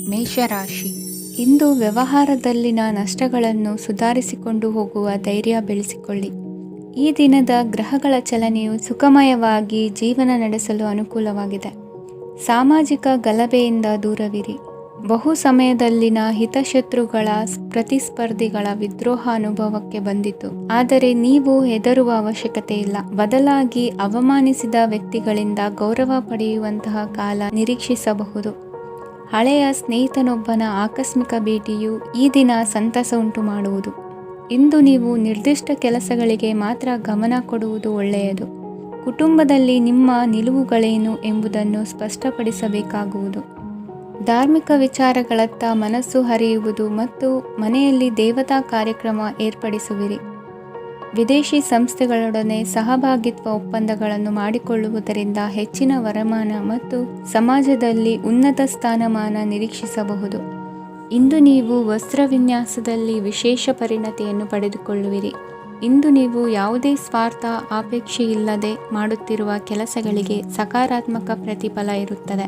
ಮೇಷರಾಶಿ. ಇಂದು ವ್ಯವಹಾರದಲ್ಲಿನ ನಷ್ಟಗಳನ್ನು ಸುಧಾರಿಸಿಕೊಂಡು ಹೋಗುವ ಧೈರ್ಯ ಬೆಳೆಸಿಕೊಳ್ಳಿ. ಈ ದಿನದ ಗ್ರಹಗಳ ಚಲನೆಯು ಸುಖಮಯವಾಗಿ ಜೀವನ ನಡೆಸಲು ಅನುಕೂಲವಾಗಿದೆ. ಸಾಮಾಜಿಕ ಗಲಭೆಯಿಂದ ದೂರವಿರಿ. ಬಹು ಸಮಯದಲ್ಲಿನ ಹಿತಶತ್ರುಗಳ ಪ್ರತಿಸ್ಪರ್ಧಿಗಳ ವಿದ್ರೋಹ ಅನುಭವಕ್ಕೆ ಬಂದಿತು. ಆದರೆ ನೀವು ಹೆದರುವ ಅವಶ್ಯಕತೆ ಇಲ್ಲ. ಬದಲಾಗಿ ಅವಮಾನಿಸಿದ ವ್ಯಕ್ತಿಗಳಿಂದ ಗೌರವ ಪಡೆಯುವಂತಹ ಕಾಲ ನಿರೀಕ್ಷಿಸಬಹುದು. ಹಳೆಯ ಸ್ನೇಹಿತನೊಬ್ಬನ ಆಕಸ್ಮಿಕ ಭೇಟಿಯು ಈ ದಿನ ಸಂತಸ ಉಂಟು ಮಾಡುವುದು. ಇಂದು ನೀವು ನಿರ್ದಿಷ್ಟ ಕೆಲಸಗಳಿಗೆ ಮಾತ್ರ ಗಮನ ಕೊಡುವುದು ಒಳ್ಳೆಯದು. ಕುಟುಂಬದಲ್ಲಿ ನಿಮ್ಮ ನಿಲುವುಗಳೇನು ಎಂಬುದನ್ನು ಸ್ಪಷ್ಟಪಡಿಸಬೇಕಾಗುವುದು. ಧಾರ್ಮಿಕ ವಿಚಾರಗಳತ್ತ ಮನಸ್ಸು ಹರಿಯುವುದು ಮತ್ತು ಮನೆಯಲ್ಲಿ ದೇವತಾ ಕಾರ್ಯಕ್ರಮ ಏರ್ಪಡಿಸುವಿರಿ. ವಿದೇಶಿ ಸಂಸ್ಥೆಗಳೊಡನೆ ಸಹಭಾಗಿತ್ವ ಒಪ್ಪಂದಗಳನ್ನು ಮಾಡಿಕೊಳ್ಳುವುದರಿಂದ ಹೆಚ್ಚಿನ ವರಮಾನ ಮತ್ತು ಸಮಾಜದಲ್ಲಿ ಉನ್ನತ ಸ್ಥಾನಮಾನ ನಿರೀಕ್ಷಿಸಬಹುದು. ಇಂದು ನೀವು ವಸ್ತ್ರವಿನ್ಯಾಸದಲ್ಲಿ ವಿಶೇಷ ಪರಿಣತಿಯನ್ನು ಪಡೆದುಕೊಳ್ಳುವಿರಿ. ಇಂದು ನೀವು ಯಾವುದೇ ಸ್ವಾರ್ಥ ಅಪೇಕ್ಷೆಯಿಲ್ಲದೆ ಮಾಡುತ್ತಿರುವ ಕೆಲಸಗಳಿಗೆ ಸಕಾರಾತ್ಮಕ ಪ್ರತಿಫಲ ಇರುತ್ತದೆ.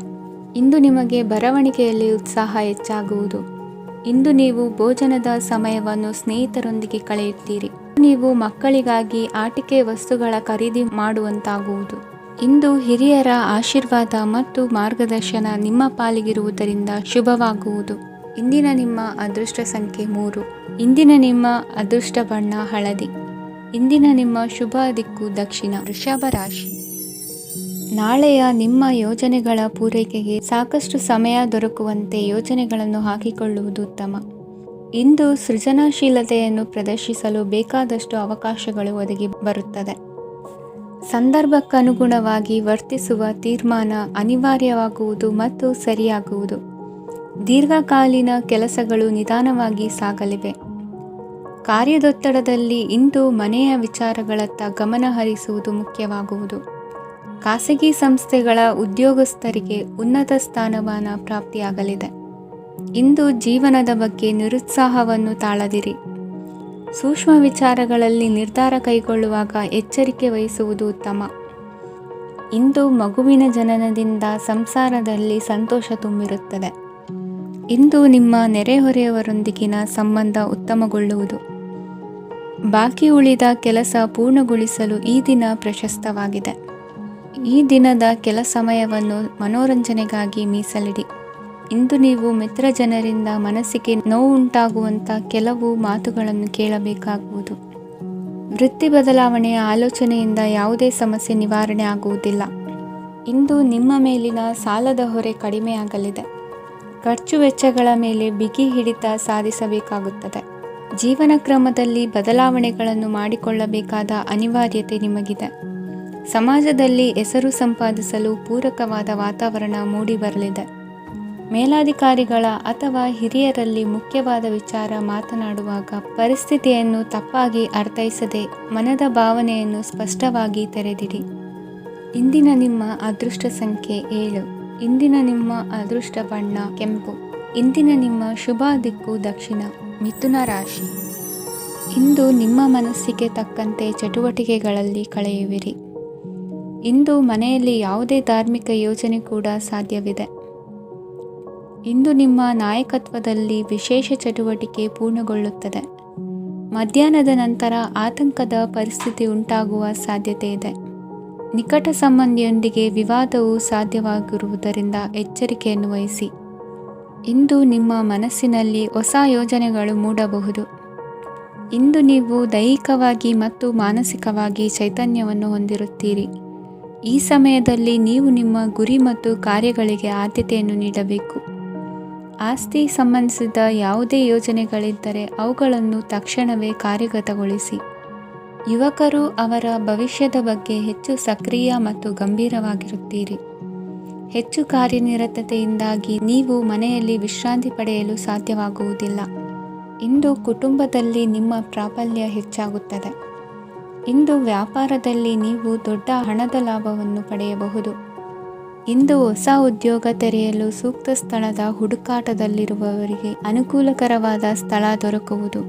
ಇಂದು ನಿಮಗೆ ಬರವಣಿಗೆಯಲ್ಲಿ ಉತ್ಸಾಹ ಹೆಚ್ಚಾಗುವುದು. ಇಂದು ನೀವು ಭೋಜನದ ಸಮಯವನ್ನು ಸ್ನೇಹಿತರೊಂದಿಗೆ ಕಳೆಯುತ್ತೀರಿ. ನೀವು ಮಕ್ಕಳಿಗಾಗಿ ಆಟಿಕೆ ವಸ್ತುಗಳ ಖರೀದಿ ಮಾಡುವಂತಾಗುವುದು. ಇಂದು ಹಿರಿಯರ ಆಶೀರ್ವಾದ ಮತ್ತು ಮಾರ್ಗದರ್ಶನ ನಿಮ್ಮ ಪಾಲಿಗಿರುವುದರಿಂದ ಶುಭವಾಗುವುದು. ಇಂದಿನ ನಿಮ್ಮ ಅದೃಷ್ಟ ಸಂಖ್ಯೆ 3. ಇಂದಿನ ನಿಮ್ಮ ಅದೃಷ್ಟ ಬಣ್ಣ ಹಳದಿ. ಇಂದಿನ ನಿಮ್ಮ ಶುಭ ದಿಕ್ಕು ದಕ್ಷಿಣ. ವೃಷಭ ರಾಶಿ. ನಾಳೆಯ ನಿಮ್ಮ ಯೋಜನೆಗಳ ಪೂರೈಕೆಗೆ ಸಾಕಷ್ಟು ಸಮಯ ದೊರಕುವಂತೆ ಯೋಜನೆಗಳನ್ನು ಹಾಕಿಕೊಳ್ಳುವುದು ಉತ್ತಮ. ಇಂದು ಸೃಜನಶೀಲತೆಯನ್ನು ಪ್ರದರ್ಶಿಸಲು ಬೇಕಾದಷ್ಟು ಅವಕಾಶಗಳು ಒದಗಿ ಬರುತ್ತದೆ. ಸಂದರ್ಭಕ್ಕನುಗುಣವಾಗಿ ವರ್ತಿಸುವ ತೀರ್ಮಾನ ಅನಿವಾರ್ಯವಾಗುವುದು ಮತ್ತು ಸರಿಯಾಗುವುದು. ದೀರ್ಘಕಾಲೀನ ಕೆಲಸಗಳು ನಿಧಾನವಾಗಿ ಸಾಗಲಿವೆ. ಕಾರ್ಯದೊತ್ತಡದಲ್ಲಿ ಇಂದು ಮನೆಯ ವಿಚಾರಗಳತ್ತ ಗಮನ ಹರಿಸುವುದು ಮುಖ್ಯವಾಗುವುದು. ಖಾಸಗಿ ಸಂಸ್ಥೆಗಳ ಉದ್ಯೋಗಸ್ಥರಿಗೆ ಉನ್ನತ ಸ್ಥಾನಮಾನ ಪ್ರಾಪ್ತಿಯಾಗಲಿದೆ. ಇಂದು ಜೀವನದ ಬಗ್ಗೆ ನಿರುತ್ಸಾಹವನ್ನು ತಾಳದಿರಿ. ಸೂಕ್ಷ್ಮ ವಿಚಾರಗಳಲ್ಲಿ ನಿರ್ಧಾರ ಕೈಗೊಳ್ಳುವಾಗ ಎಚ್ಚರಿಕೆ ವಹಿಸುವುದು ಉತ್ತಮ. ಇಂದು ಮಗುವಿನ ಜನನದಿಂದ ಸಂಸಾರದಲ್ಲಿ ಸಂತೋಷ ತುಂಬಿರುತ್ತದೆ. ಇಂದು ನಿಮ್ಮ ನೆರೆಹೊರೆಯವರೊಂದಿಗಿನ ಸಂಬಂಧ ಉತ್ತಮಗೊಳ್ಳುವುದು. ಬಾಕಿ ಉಳಿದ ಕೆಲಸ ಪೂರ್ಣಗೊಳಿಸಲು ಈ ದಿನ ಪ್ರಶಸ್ತವಾಗಿದೆ. ಈ ದಿನದ ಕೆಲ ಸಮಯವನ್ನು ಮನೋರಂಜನೆಗಾಗಿ ಮೀಸಲಿಡಿ. ಇಂದು ನೀವು ಮಿತ್ರ ಜನರಿಂದ ಮನಸ್ಸಿಗೆ ನೋವುಂಟಾಗುವಂಥ ಕೆಲವು ಮಾತುಗಳನ್ನು ಕೇಳಬೇಕಾಗುವುದು. ವೃತ್ತಿ ಬದಲಾವಣೆಯ ಆಲೋಚನೆಯಿಂದ ಯಾವುದೇ ಸಮಸ್ಯೆ ನಿವಾರಣೆ ಆಗುವುದಿಲ್ಲ. ಇಂದು ನಿಮ್ಮ ಮೇಲಿನ ಸಾಲದ ಹೊರೆ ಕಡಿಮೆಯಾಗಲಿದೆ. ಖರ್ಚು ವೆಚ್ಚಗಳ ಮೇಲೆ ಬಿಗಿ ಹಿಡಿತ ಸಾಧಿಸಬೇಕಾಗುತ್ತದೆ. ಜೀವನ ಕ್ರಮದಲ್ಲಿ ಬದಲಾವಣೆಗಳನ್ನು ಮಾಡಿಕೊಳ್ಳಬೇಕಾದ ಅನಿವಾರ್ಯತೆ ನಿಮಗಿದೆ. ಸಮಾಜದಲ್ಲಿ ಹೆಸರು ಸಂಪಾದಿಸಲು ಪೂರಕವಾದ ವಾತಾವರಣ ಮೂಡಿಬರಲಿದೆ. ಮೇಲಾಧಿಕಾರಿಗಳ ಅಥವಾ ಹಿರಿಯರಲ್ಲಿ ಮುಖ್ಯವಾದ ವಿಚಾರ ಮಾತನಾಡುವಾಗ ಪರಿಸ್ಥಿತಿಯನ್ನು ತಪ್ಪಾಗಿ ಅರ್ಥೈಸದೆ ಮನದ ಭಾವನೆಯನ್ನು ಸ್ಪಷ್ಟವಾಗಿ ತೆರೆದಿಡಿ. ಇಂದಿನ ನಿಮ್ಮ ಅದೃಷ್ಟ ಸಂಖ್ಯೆ 7. ಇಂದಿನ ನಿಮ್ಮ ಅದೃಷ್ಟ ಬಣ್ಣ ಕೆಂಪು. ಇಂದಿನ ನಿಮ್ಮ ಶುಭ ದಿಕ್ಕು ದಕ್ಷಿಣ. ಮಿಥುನ ರಾಶಿ. ಇಂದು ನಿಮ್ಮ ಮನಸ್ಸಿಗೆ ತಕ್ಕಂತೆ ಚಟುವಟಿಕೆಗಳಲ್ಲಿ ಕಳೆಯುವಿರಿ. ಇಂದು ಮನೆಯಲ್ಲಿ ಯಾವುದೇ ಧಾರ್ಮಿಕ ಯೋಜನೆ ಕೂಡ ಸಾಧ್ಯವಿದೆ. ಇಂದು ನಿಮ್ಮ ನಾಯಕತ್ವದಲ್ಲಿ ವಿಶೇಷ ಚಟುವಟಿಕೆ ಪೂರ್ಣಗೊಳ್ಳುತ್ತದೆ. ಮಧ್ಯಾಹ್ನದ ನಂತರ ಆತಂಕದ ಪರಿಸ್ಥಿತಿ ಉಂಟಾಗುವ ಸಾಧ್ಯತೆ ಇದೆ. ನಿಕಟ ಸಂಬಂಧಿಯೊಂದಿಗೆ ವಿವಾದವು ಸಾಧ್ಯವಾಗಿರುವುದರಿಂದ ಎಚ್ಚರಿಕೆಯನ್ನು ವಹಿಸಿ. ಇಂದು ನಿಮ್ಮ ಮನಸ್ಸಿನಲ್ಲಿ ಹೊಸ ಯೋಜನೆಗಳು ಮೂಡಬಹುದು. ಇಂದು ನೀವು ದೈಹಿಕವಾಗಿ ಮತ್ತು ಮಾನಸಿಕವಾಗಿ ಚೈತನ್ಯವನ್ನು ಹೊಂದಿರುತ್ತೀರಿ. ಈ ಸಮಯದಲ್ಲಿ ನೀವು ನಿಮ್ಮ ಗುರಿ ಮತ್ತು ಕಾರ್ಯಗಳಿಗೆ ಆದ್ಯತೆಯನ್ನು ನೀಡಬೇಕು. ಆಸ್ತಿ ಸಂಬಂಧಿಸಿದ ಯಾವುದೇ ಯೋಜನೆಗಳಿದ್ದರೆ ಅವುಗಳನ್ನು ತಕ್ಷಣವೇ ಕಾರ್ಯಗತಗೊಳಿಸಿ. ಯುವಕರು ಅವರ ಭವಿಷ್ಯದ ಬಗ್ಗೆ ಹೆಚ್ಚು ಸಕ್ರಿಯ ಮತ್ತು ಗಂಭೀರವಾಗಿರುತ್ತೀರಿ. ಹೆಚ್ಚು ಕಾರ್ಯನಿರತತೆಯಿಂದಾಗಿ ನೀವು ಮನೆಯಲ್ಲಿ ವಿಶ್ರಾಂತಿ ಪಡೆಯಲು ಸಾಧ್ಯವಾಗುವುದಿಲ್ಲ. ಇಂದು ಕುಟುಂಬದಲ್ಲಿ ನಿಮ್ಮ ಪ್ರಾಬಲ್ಯ ಹೆಚ್ಚಾಗುತ್ತದೆ. ಇಂದು ವ್ಯಾಪಾರದಲ್ಲಿ ನೀವು ದೊಡ್ಡ ಹಣದ ಲಾಭವನ್ನು ಪಡೆಯಬಹುದು. ಇಂದು ಹೊಸ ಉದ್ಯೋಗ ತೆರೆಯಲು ಸೂಕ್ತ ಸ್ಥಳದ ಹುಡುಕಾಟದಲ್ಲಿರುವವರಿಗೆ ಅನುಕೂಲಕರವಾದ ಸ್ಥಳ ದೊರಕುವುದು.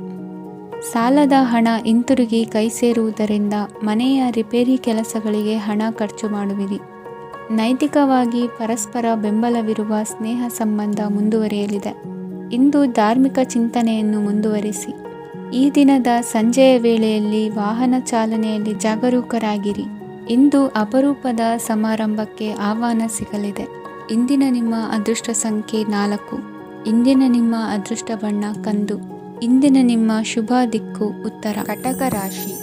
ಸಾಲದ ಹಣ ಹಿಂತಿರುಗಿ ಕೈ ಸೇರುವುದರಿಂದ ಮನೆಯ ರಿಪೇರಿ ಕೆಲಸಗಳಿಗೆ ಹಣ ಖರ್ಚು ಮಾಡುವಿರಿ. ನೈತಿಕವಾಗಿ ಪರಸ್ಪರ ಬೆಂಬಲವಿರುವ ಸ್ನೇಹ ಸಂಬಂಧ ಮುಂದುವರಿಯಲಿದೆ. ಇಂದು ಧಾರ್ಮಿಕ ಚಿಂತನೆಯನ್ನು ಮುಂದುವರಿಸಿ. ಈ ದಿನದ ಸಂಜೆಯ ವೇಳೆಯಲ್ಲಿ ವಾಹನ ಚಾಲನೆಯಲ್ಲಿ ಜಾಗರೂಕರಾಗಿರಿ. ಇಂದು ಅಪರೂಪದ ಸಮಾರಂಭಕ್ಕೆ ಆಹ್ವಾನ ಸಿಗಲಿದೆ. ಇಂದಿನ ನಿಮ್ಮ ಅದೃಷ್ಟ ಸಂಖ್ಯೆ 4. ಇಂದಿನ ನಿಮ್ಮ ಅದೃಷ್ಟ ಬಣ್ಣ ಕಂದು. ಇಂದಿನ ನಿಮ್ಮ ಶುಭ ದಿಕ್ಕು ಉತ್ತರ. ಕಟಕ ರಾಶಿ.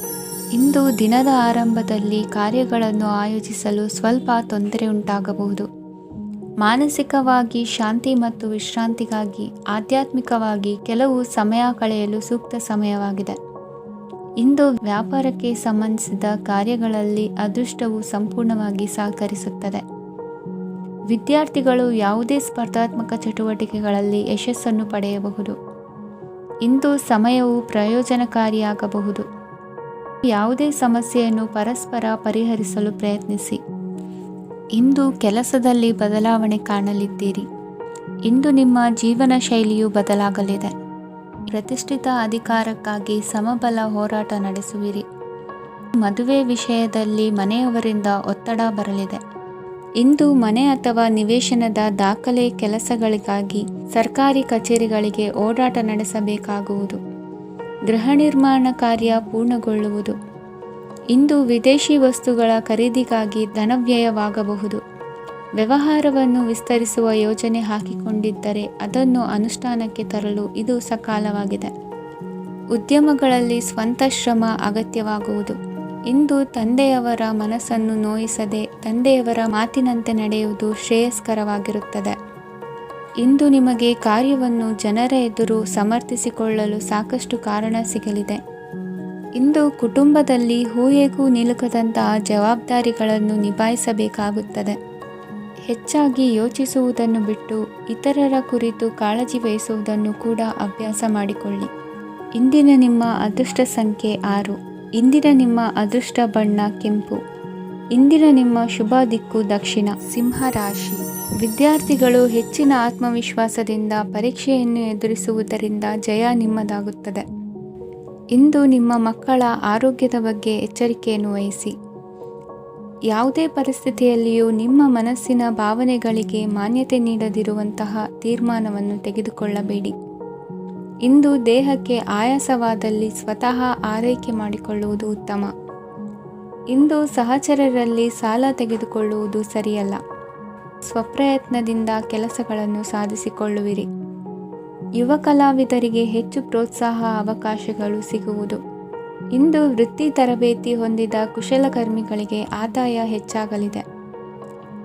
ಇಂದು ದಿನದ ಆರಂಭದಲ್ಲಿ ಕಾರ್ಯಗಳನ್ನು ಆಯೋಜಿಸಲು ಸ್ವಲ್ಪ ತೊಂದರೆ ಉಂಟಾಗಬಹುದು. ಮಾನಸಿಕವಾಗಿ ಶಾಂತಿ ಮತ್ತು ವಿಶ್ರಾಂತಿಗಾಗಿ ಆಧ್ಯಾತ್ಮಿಕವಾಗಿ ಕೆಲವು ಸಮಯ ಕಳೆಯಲು ಸೂಕ್ತ ಸಮಯವಾಗಿದೆ. ಇಂದು ವ್ಯಾಪಾರಕ್ಕೆ ಸಂಬಂಧಿಸಿದ ಕಾರ್ಯಗಳಲ್ಲಿ ಅದೃಷ್ಟವು ಸಂಪೂರ್ಣವಾಗಿ ಸಹಕರಿಸುತ್ತದೆ. ವಿದ್ಯಾರ್ಥಿಗಳು ಯಾವುದೇ ಸ್ಪರ್ಧಾತ್ಮಕ ಚಟುವಟಿಕೆಗಳಲ್ಲಿ ಯಶಸ್ಸನ್ನು ಪಡೆಯಬಹುದು. ಇಂದು ಸಮಯವು ಪ್ರಯೋಜನಕಾರಿಯಾಗಬಹುದು. ಯಾವುದೇ ಸಮಸ್ಯೆಯನ್ನು ಪರಸ್ಪರ ಪರಿಹರಿಸಲು ಪ್ರಯತ್ನಿಸಿ. ಇಂದು ಕೆಲಸದಲ್ಲಿ ಬದಲಾವಣೆ ಕಾಣಲಿದ್ದೀರಿ. ಇಂದು ನಿಮ್ಮ ಜೀವನ ಶೈಲಿಯು ಬದಲಾಗಲಿದೆ. ಪ್ರತಿಷ್ಠಿತ ಅಧಿಕಾರಕ್ಕಾಗಿ ಸಮಬಲ ಹೋರಾಟ ನಡೆಸುವಿರಿ. ಮದುವೆ ವಿಷಯದಲ್ಲಿ ಮನೆಯವರಿಂದ ಒತ್ತಡ ಬರಲಿದೆ. ಇಂದು ಮನೆ ಅಥವಾ ನಿವೇಶನದ ದಾಖಲೆ ಕೆಲಸಗಳಿಗಾಗಿ ಸರ್ಕಾರಿ ಕಚೇರಿಗಳಿಗೆ ಓಡಾಟ ನಡೆಸಬೇಕಾಗುವುದು. ಗೃಹ ನಿರ್ಮಾಣ ಕಾರ್ಯ ಪೂರ್ಣಗೊಳ್ಳುವುದು. ಇಂದು ವಿದೇಶಿ ವಸ್ತುಗಳ ಖರೀದಿಗಾಗಿ ಧನವ್ಯಯವಾಗಬಹುದು. ವ್ಯವಹಾರವನ್ನು ವಿಸ್ತರಿಸುವ ಯೋಜನೆ ಹಾಕಿಕೊಂಡಿದ್ದರೆ ಅದನ್ನು ಅನುಷ್ಠಾನಕ್ಕೆ ತರಲು ಇದು ಸಕಾಲವಾಗಿದೆ. ಉದ್ಯಮಗಳಲ್ಲಿ ಸ್ವಂತ ಶ್ರಮ ಅಗತ್ಯವಾಗುವುದು. ಇಂದು ತಂದೆಯವರ ಮನಸ್ಸನ್ನು ನೋಯಿಸದೆ ತಂದೆಯವರ ಮಾತಿನಂತೆ ನಡೆಯುವುದು ಶ್ರೇಯಸ್ಕರವಾಗಿರುತ್ತದೆ. ಇಂದು ನಿಮಗೆ ಕಾರ್ಯವನ್ನು ಜನರ ಎದುರು ಸಮರ್ಥಿಸಿಕೊಳ್ಳಲು ಸಾಕಷ್ಟು ಕಾರಣ ಸಿಗಲಿದೆ. ಇಂದು ಕುಟುಂಬದಲ್ಲಿ ಊಹೆಗೂ ನಿಲುಕದಂತಹ ಜವಾಬ್ದಾರಿಗಳನ್ನು ನಿಭಾಯಿಸಬೇಕಾಗುತ್ತದೆ. ಹೆಚ್ಚಾಗಿ ಯೋಚಿಸುವುದನ್ನು ಬಿಟ್ಟು ಇತರರ ಕುರಿತು ಕಾಳಜಿ ವಹಿಸುವುದನ್ನು ಕೂಡ ಅಭ್ಯಾಸ ಮಾಡಿಕೊಳ್ಳಿ. ಇಂದಿನ ನಿಮ್ಮ ಅದೃಷ್ಟ ಸಂಖ್ಯೆ 6. ಇಂದಿನ ನಿಮ್ಮ ಅದೃಷ್ಟ ಬಣ್ಣ ಕೆಂಪು. ಇಂದಿನ ನಿಮ್ಮ ಶುಭ ದಿಕ್ಕು ದಕ್ಷಿಣ. ಸಿಂಹ ರಾಶಿ. ವಿದ್ಯಾರ್ಥಿಗಳು ಹೆಚ್ಚಿನ ಆತ್ಮವಿಶ್ವಾಸದಿಂದ ಪರೀಕ್ಷೆಯನ್ನು ಎದುರಿಸುವುದರಿಂದ ಜಯ ನಿಮ್ಮದಾಗುತ್ತದೆ. ಇಂದು ನಿಮ್ಮ ಮಕ್ಕಳ ಆರೋಗ್ಯದ ಬಗ್ಗೆ ಎಚ್ಚರಿಕೆಯನ್ನು ವಹಿಸಿ. ಯಾವುದೇ ಪರಿಸ್ಥಿತಿಯಲ್ಲಿಯೂ ನಿಮ್ಮ ಮನಸ್ಸಿನ ಭಾವನೆಗಳಿಗೆ ಮಾನ್ಯತೆ ನೀಡದಿರುವಂತಹ ತೀರ್ಮಾನವನ್ನು ತೆಗೆದುಕೊಳ್ಳಬೇಡಿ. ಇಂದು ದೇಹಕ್ಕೆ ಆಯಾಸವಾದಲ್ಲಿ ಸ್ವತಃ ಆರೈಕೆ ಮಾಡಿಕೊಳ್ಳುವುದು ಉತ್ತಮ. ಇಂದು ಸಹಚರರಲ್ಲಿ ಸಾಲ ತೆಗೆದುಕೊಳ್ಳುವುದು ಸರಿಯಲ್ಲ. ಸ್ವಪ್ರಯತ್ನದಿಂದ ಕೆಲಸಗಳನ್ನು ಸಾಧಿಸಿಕೊಳ್ಳುವಿರಿ. ಯುವ ಕಲಾವಿದರಿಗೆ ಹೆಚ್ಚು ಪ್ರೋತ್ಸಾಹ ಅವಕಾಶಗಳು ಸಿಗುವುದು. ಇಂದು ವೃತ್ತಿ ತರಬೇತಿ ಹೊಂದಿದ ಕುಶಲಕರ್ಮಿಗಳಿಗೆ ಆದಾಯ ಹೆಚ್ಚಾಗಲಿದೆ.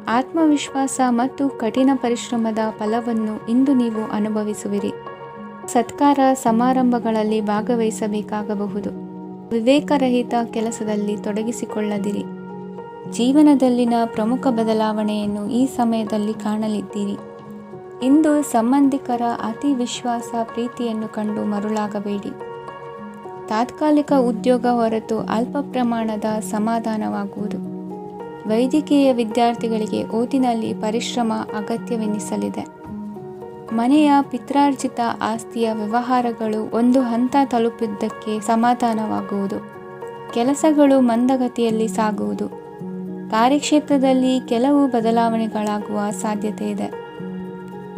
ಆತ್ಮವಿಶ್ವಾಸ ಮತ್ತು ಕಠಿಣ ಪರಿಶ್ರಮದ ಫಲವನ್ನು ಇಂದು ನೀವು ಅನುಭವಿಸುವಿರಿ. ಸತ್ಕಾರ ಸಮಾರಂಭಗಳಲ್ಲಿ ಭಾಗವಹಿಸಬೇಕಾಗಬಹುದು. ವಿವೇಕರಹಿತ ಕೆಲಸದಲ್ಲಿ ತೊಡಗಿಸಿಕೊಳ್ಳದಿರಿ. ಜೀವನದಲ್ಲಿನ ಪ್ರಮುಖ ಬದಲಾವಣೆಯನ್ನು ಈ ಸಮಯದಲ್ಲಿ ಕಾಣಲಿದ್ದೀರಿ. ಇಂದು ಸಂಬಂಧಿಕರ ಅತಿ ವಿಶ್ವಾಸ ಪ್ರೀತಿಯನ್ನು ಕಂಡು ಮರುಳಾಗಬೇಡಿ. ತಾತ್ಕಾಲಿಕ ಉದ್ಯೋಗ ಹೊರತು ಅಲ್ಪ ಪ್ರಮಾಣದ ಸಮಾಧಾನವಾಗುವುದು. ವೈದ್ಯಕೀಯ ವಿದ್ಯಾರ್ಥಿಗಳಿಗೆ ಓದಿನಲ್ಲಿ ಪರಿಶ್ರಮ ಅಗತ್ಯವೆನಿಸಲಿದೆ. ಮನೆಯ ಪಿತ್ರಾರ್ಜಿತ ಆಸ್ತಿಯ ವ್ಯವಹಾರಗಳು ಒಂದು ಹಂತ ತಲುಪಿದ್ದಕ್ಕೆ ಸಮಾಧಾನವಾಗುವುದು. ಕೆಲಸಗಳು ಮಂದಗತಿಯಲ್ಲಿ ಸಾಗುವುದು. ಕಾರ್ಯಕ್ಷೇತ್ರದಲ್ಲಿ ಕೆಲವು ಬದಲಾವಣೆಗಳಾಗುವ ಸಾಧ್ಯತೆ ಇದೆ.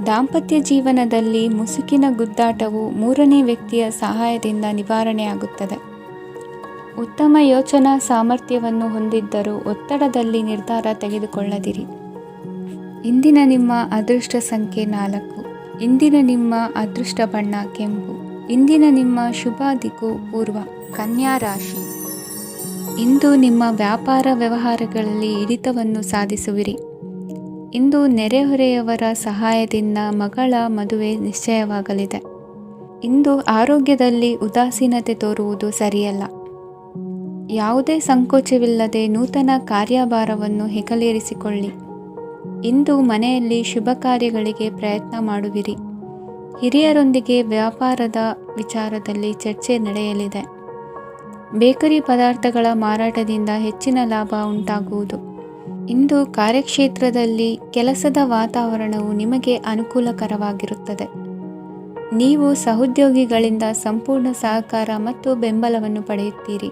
ದಾಂಪತ್ಯ ಜೀವನದಲ್ಲಿ ಮುಸುಕಿನ ಗುದ್ದಾಟವು ಮೂರನೇ ವ್ಯಕ್ತಿಯ ಸಹಾಯದಿಂದ ನಿವಾರಣೆಯಾಗುತ್ತದೆ. ಉತ್ತಮ ಯೋಚನಾ ಸಾಮರ್ಥ್ಯವನ್ನು ಹೊಂದಿದ್ದರೂ ಒತ್ತಡದಲ್ಲಿ ನಿರ್ಧಾರ ತೆಗೆದುಕೊಳ್ಳದಿರಿ. ಇಂದಿನ ನಿಮ್ಮ ಅದೃಷ್ಟ ಸಂಖ್ಯೆ 4. ಇಂದಿನ ನಿಮ್ಮ ಅದೃಷ್ಟ ಬಣ್ಣ ಕೆಂಪು. ಇಂದಿನ ನಿಮ್ಮ ಶುಭ ದಿಕ್ಕು ಪೂರ್ವ. ಕನ್ಯಾ ರಾಶಿ. ಇಂದು ನಿಮ್ಮ ವ್ಯಾಪಾರ ವ್ಯವಹಾರಗಳಲ್ಲಿ ಹಿಡಿತವನ್ನು ಸಾಧಿಸುವಿರಿ. ಇಂದು ನೆರೆಹೊರೆಯವರ ಸಹಾಯದಿಂದ ಮಗಳ ಮದುವೆ ನಿಶ್ಚಯವಾಗಲಿದೆ. ಇಂದು ಆರೋಗ್ಯದಲ್ಲಿ ಉದಾಸೀನತೆ ತೋರುವುದು ಸರಿಯಲ್ಲ. ಯಾವುದೇ ಸಂಕೋಚವಿಲ್ಲದೆ ನೂತನ ಕಾರ್ಯಭಾರವನ್ನು ಹೆಗಲೇರಿಸಿಕೊಳ್ಳಿ. ಇಂದು ಮನೆಯಲ್ಲಿ ಶುಭ ಕಾರ್ಯಗಳಿಗೆ ಪ್ರಯತ್ನ ಮಾಡುವಿರಿ. ಹಿರಿಯರೊಂದಿಗೆ ವ್ಯಾಪಾರದ ವಿಚಾರದಲ್ಲಿ ಚರ್ಚೆ ನಡೆಯಲಿದೆ. ಬೇಕರಿ ಪದಾರ್ಥಗಳ ಮಾರಾಟದಿಂದ ಹೆಚ್ಚಿನ ಲಾಭ ಉಂಟಾಗುವುದು. ಇಂದು ಕಾರ್ಯಕ್ಷೇತ್ರದಲ್ಲಿ ಕೆಲಸದ ವಾತಾವರಣವು ನಿಮಗೆ ಅನುಕೂಲಕರವಾಗಿರುತ್ತದೆ. ನೀವು ಸಹೋದ್ಯೋಗಿಗಳಿಂದ ಸಂಪೂರ್ಣ ಸಹಕಾರ ಮತ್ತು ಬೆಂಬಲವನ್ನು ಪಡೆಯುತ್ತೀರಿ.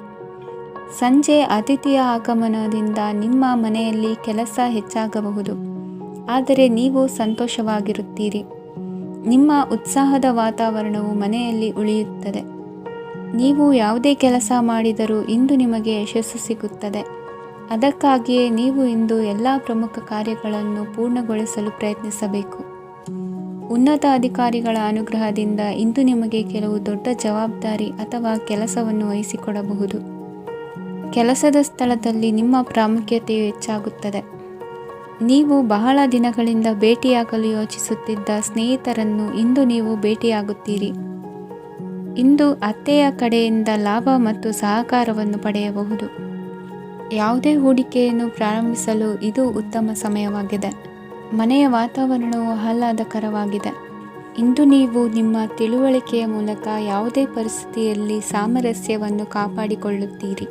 ಸಂಜೆ ಅತಿಥಿಯ ಆಗಮನದಿಂದ ನಿಮ್ಮ ಮನೆಯಲ್ಲಿ ಕೆಲಸ ಹೆಚ್ಚಾಗಬಹುದು, ಆದರೆ ನೀವು ಸಂತೋಷವಾಗಿರುತ್ತೀರಿ. ನಿಮ್ಮ ಉತ್ಸಾಹದ ವಾತಾವರಣವು ಮನೆಯಲ್ಲಿ ಉಳಿಯುತ್ತದೆ. ನೀವು ಯಾವುದೇ ಕೆಲಸ ಮಾಡಿದರೂ ಇಂದು ನಿಮಗೆ ಯಶಸ್ಸು ಸಿಗುತ್ತದೆ. ಅದಕ್ಕಾಗಿಯೇ ನೀವು ಇಂದು ಎಲ್ಲ ಪ್ರಮುಖ ಕಾರ್ಯಗಳನ್ನು ಪೂರ್ಣಗೊಳಿಸಲು ಪ್ರಯತ್ನಿಸಬೇಕು. ಉನ್ನತ ಅಧಿಕಾರಿಗಳ ಅನುಗ್ರಹದಿಂದ ಇಂದು ನಿಮಗೆ ಕೆಲವು ದೊಡ್ಡ ಜವಾಬ್ದಾರಿ ಅಥವಾ ಕೆಲಸವನ್ನು ವಹಿಸಿಕೊಡಬಹುದು. ಕೆಲಸದ ಸ್ಥಳದಲ್ಲಿ ನಿಮ್ಮ ಪ್ರಾಮುಖ್ಯತೆಯು ಹೆಚ್ಚಾಗುತ್ತದೆ. ನೀವು ಬಹಳ ದಿನಗಳಿಂದ ಭೇಟಿಯಾಗಲು ಯೋಚಿಸುತ್ತಿದ್ದ ಸ್ನೇಹಿತರನ್ನು ಇಂದು ನೀವು ಭೇಟಿಯಾಗುತ್ತೀರಿ. ಇಂದು ಅತ್ತೆಯ ಕಡೆಯಿಂದ ಲಾಭ ಮತ್ತು ಸಹಕಾರವನ್ನು ಪಡೆಯಬಹುದು. ಯಾವುದೇ ಹೂಡಿಕೆಯನ್ನು ಪ್ರಾರಂಭಿಸಲು ಇದು ಉತ್ತಮ ಸಮಯವಾಗಿದೆ. ಮನೆಯ ವಾತಾವರಣವು ಆಹ್ಲಾದಕರವಾಗಿದೆ. ಇಂದು ನೀವು ನಿಮ್ಮ ತಿಳುವಳಿಕೆಯ ಮೂಲಕ ಯಾವುದೇ ಪರಿಸ್ಥಿತಿಯಲ್ಲಿ ಸಾಮರಸ್ಯವನ್ನು ಕಾಪಾಡಿಕೊಳ್ಳುತ್ತೀರಿ.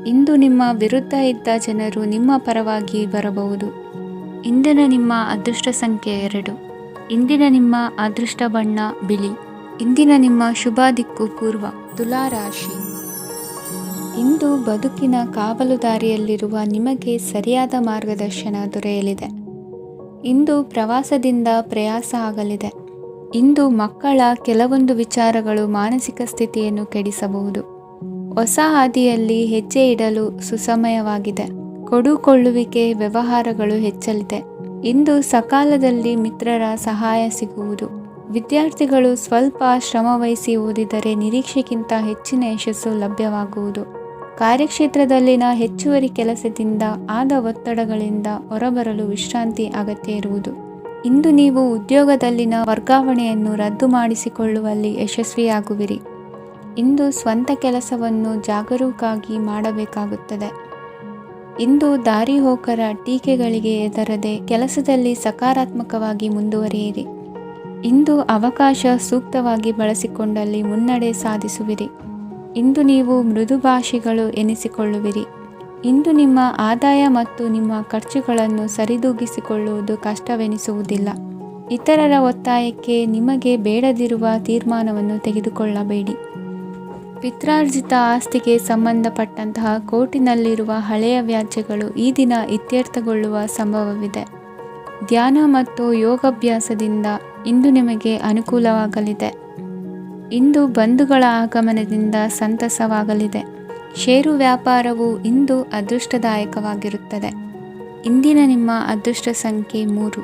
ಇಂದು ನಿಮ್ಮ ವಿರುದ್ಧ ಇದ್ದ ಜನರು ನಿಮ್ಮ ಪರವಾಗಿ ಬರಬಹುದು. ಇಂದಿನ ನಿಮ್ಮ ಅದೃಷ್ಟ ಸಂಖ್ಯೆ 2. ಇಂದಿನ ನಿಮ್ಮ ಅದೃಷ್ಟ ಬಣ್ಣ ಬಿಳಿ. ಇಂದಿನ ನಿಮ್ಮ ಶುಭ ದಿಕ್ಕು ಪೂರ್ವ. ತುಲಾ ರಾಶಿ. ಇಂದು ಬದುಕಿನ ಕಾವಲುದಾರಿಯಲ್ಲಿರುವ ನಿಮಗೆ ಸರಿಯಾದ ಮಾರ್ಗದರ್ಶನ ದೊರೆಯಲಿದೆ. ಇಂದು ಪ್ರವಾಸದಿಂದ ಪ್ರಯಾಸ ಆಗಲಿದೆ. ಇಂದು ಮಕ್ಕಳ ಕೆಲವೊಂದು ವಿಚಾರಗಳು ಮಾನಸಿಕ ಸ್ಥಿತಿಯನ್ನು ಕೆಡಿಸಬಹುದು. ಹೊಸ ಹಾದಿಯಲ್ಲಿ ಹೆಜ್ಜೆ ಇಡಲು ಸುಸಮಯವಾಗಿದೆ. ಕೊಡುಕೊಳ್ಳುವಿಕೆ ವ್ಯವಹಾರಗಳು ಹೆಚ್ಚಲಿದೆ. ಇಂದು ಸಕಾಲದಲ್ಲಿ ಮಿತ್ರರ ಸಹಾಯ ಸಿಗುವುದು. ವಿದ್ಯಾರ್ಥಿಗಳು ಸ್ವಲ್ಪ ಶ್ರಮವಹಿಸಿ ಓದಿದರೆ ನಿರೀಕ್ಷೆಗಿಂತ ಹೆಚ್ಚಿನ ಯಶಸ್ಸು ಲಭ್ಯವಾಗುವುದು. ಕಾರ್ಯಕ್ಷೇತ್ರದಲ್ಲಿನ ಹೆಚ್ಚುವರಿ ಕೆಲಸದಿಂದ ಆದ ಒತ್ತಡಗಳಿಂದ ಹೊರಬರಲು ವಿಶ್ರಾಂತಿ ಅಗತ್ಯ ಇರುವುದು. ಇಂದು ನೀವು ಉದ್ಯೋಗದಲ್ಲಿನ ವರ್ಗಾವಣೆಯನ್ನು ರದ್ದು ಮಾಡಿಸಿಕೊಳ್ಳುವಲ್ಲಿ ಯಶಸ್ವಿಯಾಗುವಿರಿ. ಇಂದು ಸ್ವಂತ ಕೆಲಸವನ್ನು ಜಾಗರೂಕವಾಗಿ ಮಾಡಬೇಕಾಗುತ್ತದೆ. ಇಂದು ದಾರಿಹೋಕರ ಟೀಕೆಗಳಿಗೆ ಹೆದರದೆ ಕೆಲಸದಲ್ಲಿ ಸಕಾರಾತ್ಮಕವಾಗಿ ಮುಂದುವರಿಯಿರಿ. ಇಂದು ಅವಕಾಶ ಸೂಕ್ತವಾಗಿ ಬಳಸಿಕೊಂಡಲ್ಲಿ ಮುನ್ನಡೆ ಸಾಧಿಸುವಿರಿ. ಇಂದು ನೀವು ಮೃದುಭಾಷಿಗಳು ಎನಿಸಿಕೊಳ್ಳುವಿರಿ. ಇಂದು ನಿಮ್ಮ ಆದಾಯ ಮತ್ತು ನಿಮ್ಮ ಖರ್ಚುಗಳನ್ನು ಸರಿದೂಗಿಸಿಕೊಳ್ಳುವುದು ಕಷ್ಟವೆನಿಸುವುದಿಲ್ಲ. ಇತರರ ಒತ್ತಾಯಕ್ಕೆ ನಿಮಗೆ ಬೇಡದಿರುವ ತೀರ್ಮಾನವನ್ನು ತೆಗೆದುಕೊಳ್ಳಬೇಡಿ. ಪಿತ್ರಾರ್ಜಿತ ಆಸ್ತಿಗೆ ಸಂಬಂಧಪಟ್ಟಂತಹ ಕೋರ್ಟಿನಲ್ಲಿರುವ ಹಳೆಯ ವ್ಯಾಜ್ಯಗಳು ಈ ದಿನ ಇತ್ಯರ್ಥಗೊಳ್ಳುವ ಸಂಭವವಿದೆ. ಧ್ಯಾನ ಮತ್ತು ಯೋಗಾಭ್ಯಾಸದಿಂದ ಇಂದು ನಿಮಗೆ ಅನುಕೂಲವಾಗಲಿದೆ. ಇಂದು ಬಂಧುಗಳ ಆಗಮನದಿಂದ ಸಂತಸವಾಗಲಿದೆ. ಷೇರು ವ್ಯಾಪಾರವು ಇಂದು ಅದೃಷ್ಟದಾಯಕವಾಗಿರುತ್ತದೆ. ಇಂದಿನ ನಿಮ್ಮ ಅದೃಷ್ಟ ಸಂಖ್ಯೆ 3.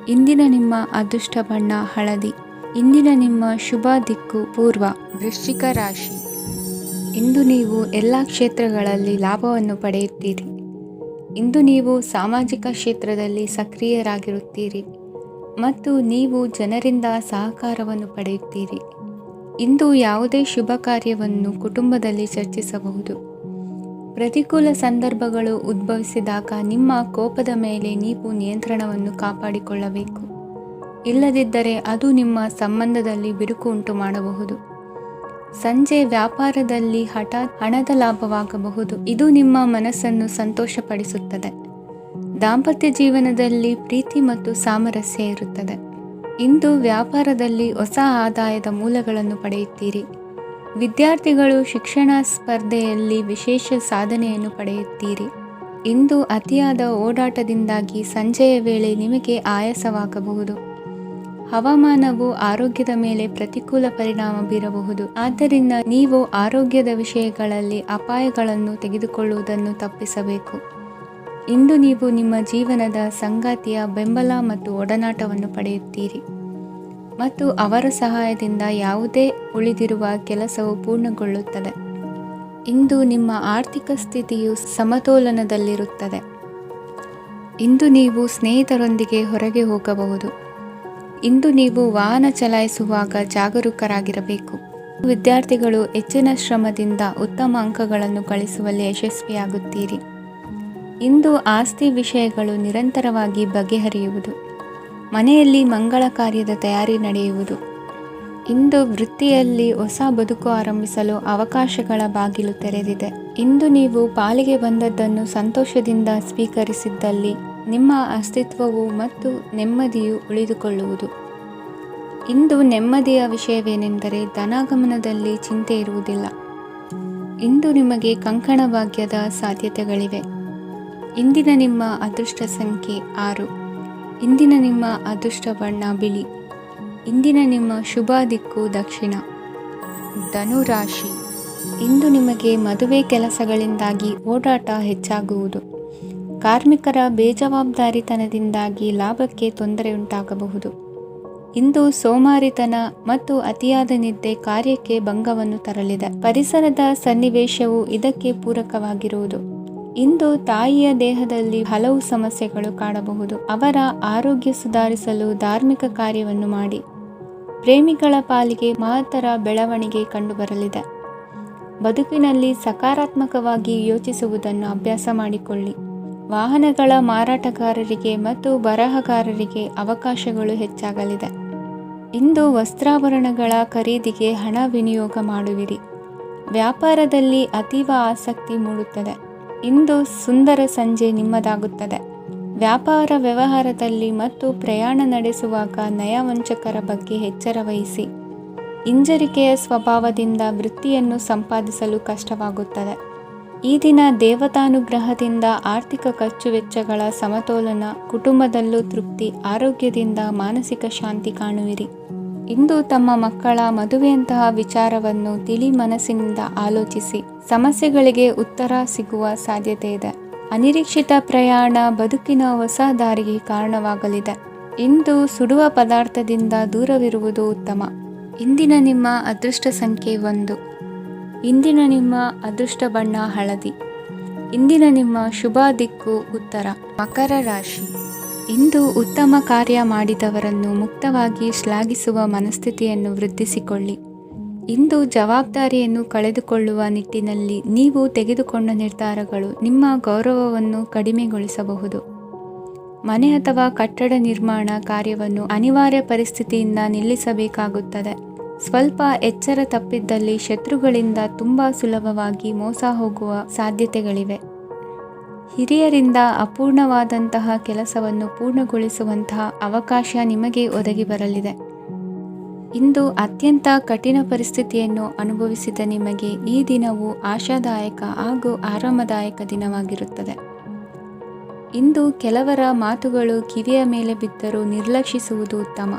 ಇಂದಿನ ನಿಮ್ಮ ಅದೃಷ್ಟ ಬಣ್ಣ ಹಳದಿ. ಇಂದಿನ ನಿಮ್ಮ ಶುಭ ದಿಕ್ಕು ಪೂರ್ವ. ವೃಶ್ಚಿಕ ರಾಶಿ. ಇಂದು ನೀವು ಎಲ್ಲ ಕ್ಷೇತ್ರಗಳಲ್ಲಿ ಲಾಭವನ್ನು ಪಡೆಯುತ್ತೀರಿ. ಇಂದು ನೀವು ಸಾಮಾಜಿಕ ಕ್ಷೇತ್ರದಲ್ಲಿ ಸಕ್ರಿಯರಾಗಿರುತ್ತೀರಿ ಮತ್ತು ನೀವು ಜನರಿಂದ ಸಹಕಾರವನ್ನು ಪಡೆಯುತ್ತೀರಿ. ಇಂದು ಯಾವುದೇ ಶುಭ ಕಾರ್ಯವನ್ನು ಕುಟುಂಬದಲ್ಲಿ ಚರ್ಚಿಸಬಹುದು. ಪ್ರತಿಕೂಲ ಸಂದರ್ಭಗಳು ಉದ್ಭವಿಸಿದಾಗ ನಿಮ್ಮ ಕೋಪದ ಮೇಲೆ ನೀವು ನಿಯಂತ್ರಣವನ್ನು ಕಾಪಾಡಿಕೊಳ್ಳಬೇಕು. ಇಲ್ಲದಿದ್ದರೆ ಅದು ನಿಮ್ಮ ಸಂಬಂಧದಲ್ಲಿ ಬಿರುಕು ಉಂಟು ಮಾಡಬಹುದು. ಸಂಜೆ ವ್ಯಾಪಾರದಲ್ಲಿ ಹಠಾತ್ ಹಣದ ಲಾಭವಾಗಬಹುದು. ಇದು ನಿಮ್ಮ ಮನಸ್ಸನ್ನು ಸಂತೋಷಪಡಿಸುತ್ತದೆ. ದಾಂಪತ್ಯ ಜೀವನದಲ್ಲಿ ಪ್ರೀತಿ ಮತ್ತು ಸಾಮರಸ್ಯ ಇರುತ್ತದೆ. ಇಂದು ವ್ಯಾಪಾರದಲ್ಲಿ ಹೊಸ ಆದಾಯದ ಮೂಲಗಳನ್ನು ಪಡೆಯುತ್ತೀರಿ. ವಿದ್ಯಾರ್ಥಿಗಳು ಶಿಕ್ಷಣ ಸ್ಪರ್ಧೆಯಲ್ಲಿ ವಿಶೇಷ ಸಾಧನೆಯನ್ನು ಪಡೆಯುತ್ತೀರಿ. ಇಂದು ಅತಿಯಾದ ಓಡಾಟದಿಂದಾಗಿ ಸಂಜೆಯ ವೇಳೆ ನಿಮಗೆ ಆಯಾಸವಾಗಬಹುದು. ಹವಾಮಾನವು ಆರೋಗ್ಯದ ಮೇಲೆ ಪ್ರತಿಕೂಲ ಪರಿಣಾಮ ಬೀರಬಹುದು. ಆದ್ದರಿಂದ ನೀವು ಆರೋಗ್ಯದ ವಿಷಯಗಳಲ್ಲಿ ಅಪಾಯಗಳನ್ನು ತೆಗೆದುಕೊಳ್ಳುವುದನ್ನು ತಪ್ಪಿಸಬೇಕು. ಇಂದು ನೀವು ನಿಮ್ಮ ಜೀವನದ ಸಂಗಾತಿಯ ಬೆಂಬಲ ಮತ್ತು ಒಡನಾಟವನ್ನು ಪಡೆಯುತ್ತೀರಿ ಮತ್ತು ಅವರ ಸಹಾಯದಿಂದ ಯಾವುದೇ ಉಳಿದಿರುವ ಕೆಲಸವು ಪೂರ್ಣಗೊಳ್ಳುತ್ತದೆ. ಇಂದು ನಿಮ್ಮ ಆರ್ಥಿಕ ಸ್ಥಿತಿಯು ಸಮತೋಲನದಲ್ಲಿರುತ್ತದೆ. ಇಂದು ನೀವು ಸ್ನೇಹಿತರೊಂದಿಗೆ ಹೊರಗೆ ಹೋಗಬಹುದು. ಇಂದು ನೀವು ವಾಹನ ಚಲಾಯಿಸುವಾಗ ಜಾಗರೂಕರಾಗಿರಬೇಕು. ವಿದ್ಯಾರ್ಥಿಗಳು ಹೆಚ್ಚಿನ ಶ್ರಮದಿಂದ ಉತ್ತಮ ಅಂಕಗಳನ್ನು ಗಳಿಸುವಲ್ಲಿ ಯಶಸ್ವಿಯಾಗುತ್ತೀರಿ. ಇಂದು ಆಸ್ತಿ ವಿಷಯಗಳು ನಿರಂತರವಾಗಿ ಬಗೆಹರಿಯುವುದು. ಮನೆಯಲ್ಲಿ ಮಂಗಳ ಕಾರ್ಯದ ತಯಾರಿ ನಡೆಯುವುದು. ಇಂದು ವೃತ್ತಿಯಲ್ಲಿ ಹೊಸ ಬದುಕು ಆರಂಭಿಸಲು ಅವಕಾಶಗಳ ಬಾಗಿಲು ತೆರೆದಿದೆ. ಇಂದು ನೀವು ಪಾಲಿಗೆ ಬಂದದ್ದನ್ನು ಸಂತೋಷದಿಂದ ಸ್ವೀಕರಿಸಿದ್ದಲ್ಲಿ ನಿಮ್ಮ ಅಸ್ತಿತ್ವವು ಮತ್ತು ನೆಮ್ಮದಿಯು ಉಳಿದುಕೊಳ್ಳುವುದು. ಇಂದು ನೆಮ್ಮದಿಯ ವಿಷಯವೇನೆಂದರೆ ಧನಾಗಮನದಲ್ಲಿ ಚಿಂತೆ ಇರುವುದಿಲ್ಲ. ಇಂದು ನಿಮಗೆ ಕಂಕಣ ಭಾಗ್ಯದ ಸಾಧ್ಯತೆಗಳಿವೆ. ಇಂದಿನ ನಿಮ್ಮ ಅದೃಷ್ಟ ಸಂಖ್ಯೆ 6. ಇಂದಿನ ನಿಮ್ಮ ಅದೃಷ್ಟ ಬಣ್ಣ ಬಿಳಿ. ಇಂದಿನ ನಿಮ್ಮ ಶುಭ ದಿಕ್ಕು ದಕ್ಷಿಣ. ಧನು ರಾಶಿ. ಇಂದು ನಿಮಗೆ ಮದುವೆ ಕೆಲಸಗಳಿಂದಾಗಿ ಓಡಾಟ ಹೆಚ್ಚಾಗುವುದು. ಕಾರ್ಮಿಕರ ಬೇಜವಾಬ್ದಾರಿತನದಿಂದಾಗಿ ಲಾಭಕ್ಕೆ ತೊಂದರೆ ಉಂಟಾಗಬಹುದು. ಇಂದು ಸೋಮಾರಿತನ ಮತ್ತು ಅತಿಯಾದ ನಿದ್ದೆ ಕಾರ್ಯಕ್ಕೆ ಭಂಗವನ್ನು ತರಲಿದೆ. ಪರಿಸರದ ಸನ್ನಿವೇಶವು ಇದಕ್ಕೆ ಪೂರಕವಾಗಿರುವುದು. ಇಂದು ತಾಯಿಯ ದೇಹದಲ್ಲಿ ಹಲವು ಸಮಸ್ಯೆಗಳು ಕಾಣಬಹುದು. ಅವರ ಆರೋಗ್ಯ ಸುಧಾರಿಸಲು ಧಾರ್ಮಿಕ ಕಾರ್ಯವನ್ನು ಮಾಡಿ. ಪ್ರೇಮಿಗಳ ಪಾಲಿಗೆ ಮಹತ್ತರ ಬೆಳವಣಿಗೆ ಕಂಡುಬರಲಿದೆ. ಬದುಕಿನಲ್ಲಿ ಸಕಾರಾತ್ಮಕವಾಗಿ ಯೋಚಿಸುವುದನ್ನು ಅಭ್ಯಾಸ ಮಾಡಿಕೊಳ್ಳಿ. ವಾಹನಗಳ ಮಾರಾಟಗಾರರಿಗೆ ಮತ್ತು ಬರಹಗಾರರಿಗೆ ಅವಕಾಶಗಳು ಹೆಚ್ಚಾಗಲಿದೆ. ಇಂದು ವಸ್ತ್ರಾಭರಣಗಳ ಖರೀದಿಗೆ ಹಣ ವಿನಿಯೋಗ ಮಾಡುವಿರಿ. ವ್ಯಾಪಾರದಲ್ಲಿ ಅತೀವ ಆಸಕ್ತಿ ಮೂಡುತ್ತದೆ. ಇಂದು ಸುಂದರ ಸಂಜೆ ನಿಮ್ಮದಾಗುತ್ತದೆ. ವ್ಯಾಪಾರ ವ್ಯವಹಾರದಲ್ಲಿ ಮತ್ತು ಪ್ರಯಾಣ ನಡೆಸುವಾಗ ನಯವಂಚಕರ ಬಗ್ಗೆ ಎಚ್ಚರ ವಹಿಸಿ. ಹಿಂಜರಿಕೆಯ ಸ್ವಭಾವದಿಂದ ವೃತ್ತಿಯನ್ನು ಸಂಪಾದಿಸಲು ಕಷ್ಟವಾಗುತ್ತದೆ. ಈ ದಿನ ದೇವತಾನುಗ್ರಹದಿಂದ ಆರ್ಥಿಕ ಖರ್ಚು ವೆಚ್ಚಗಳ ಸಮತೋಲನ, ಕುಟುಂಬದಲ್ಲೂ ತೃಪ್ತಿ, ಆರೋಗ್ಯದಿಂದ ಮಾನಸಿಕ ಶಾಂತಿ ಕಾಣುವಿರಿ. ಇಂದು ತಮ್ಮ ಮಕ್ಕಳ ಮದುವೆಯಂತಹ ವಿಚಾರವನ್ನು ತಿಳಿ ಮನಸ್ಸಿನಿಂದ ಆಲೋಚಿಸಿ. ಸಮಸ್ಯೆಗಳಿಗೆ ಉತ್ತರ ಸಿಗುವ ಸಾಧ್ಯತೆ ಇದೆ. ಅನಿರೀಕ್ಷಿತ ಪ್ರಯಾಣ ಬದುಕಿನ ಹೊಸ ದಾರಿಗೆ ಕಾರಣವಾಗಲಿದೆ. ಇಂದು ಸುಡುವ ಪದಾರ್ಥದಿಂದ ದೂರವಿರುವುದು ಉತ್ತಮ. ಇಂದಿನ ನಿಮ್ಮ ಅದೃಷ್ಟ ಸಂಖ್ಯೆ 1. ಇಂದಿನ ನಿಮ್ಮ ಅದೃಷ್ಟ ಬಣ್ಣ ಹಳದಿ. ಇಂದಿನ ನಿಮ್ಮ ಶುಭ ದಿಕ್ಕು ಉತ್ತರ. ಮಕರ ರಾಶಿ. ಇಂದು ಉತ್ತಮ ಕಾರ್ಯ ಮಾಡಿದವರನ್ನು ಮುಕ್ತವಾಗಿ ಶ್ಲಾಘಿಸುವ ಮನಸ್ಥಿತಿಯನ್ನು ವೃದ್ಧಿಸಿಕೊಳ್ಳಿ. ಇಂದು ಜವಾಬ್ದಾರಿಯನ್ನು ಕಳೆದುಕೊಳ್ಳುವ ನಿಟ್ಟಿನಲ್ಲಿ ನೀವು ತೆಗೆದುಕೊಂಡ ನಿರ್ಧಾರಗಳು ನಿಮ್ಮ ಗೌರವವನ್ನು ಕಡಿಮೆಗೊಳಿಸಬಹುದು. ಮನೆ ಅಥವಾ ಕಟ್ಟಡ ನಿರ್ಮಾಣ ಕಾರ್ಯವನ್ನು ಅನಿವಾರ್ಯ ಪರಿಸ್ಥಿತಿಯಿಂದ ನಿಲ್ಲಿಸಬೇಕಾಗುತ್ತದೆ. ಸ್ವಲ್ಪ ಎಚ್ಚರ ತಪ್ಪಿದ್ದಲ್ಲಿ ಶತ್ರುಗಳಿಂದ ತುಂಬಾ ಸುಲಭವಾಗಿ ಮೋಸ ಹೋಗುವ ಸಾಧ್ಯತೆಗಳಿವೆ. ಹಿರಿಯರಿಂದ ಅಪೂರ್ಣವಾದಂತಹ ಕೆಲಸವನ್ನು ಪೂರ್ಣಗೊಳಿಸುವಂತಹ ಅವಕಾಶ ನಿಮಗೆ ಒದಗಿ ಬರಲಿದೆ. ಇಂದು ಅತ್ಯಂತ ಕಠಿಣ ಪರಿಸ್ಥಿತಿಯನ್ನು ಅನುಭವಿಸಿದ ನಿಮಗೆ ಈ ದಿನವು ಆಶಾದಾಯಕ ಹಾಗೂ ಆರಾಮದಾಯಕ ದಿನವಾಗಿರುತ್ತದೆ. ಇಂದು ಕೆಲವರ ಮಾತುಗಳು ಕಿವಿಯ ಮೇಲೆ ಬಿದ್ದರೂ ನಿರ್ಲಕ್ಷಿಸುವುದು ಉತ್ತಮ.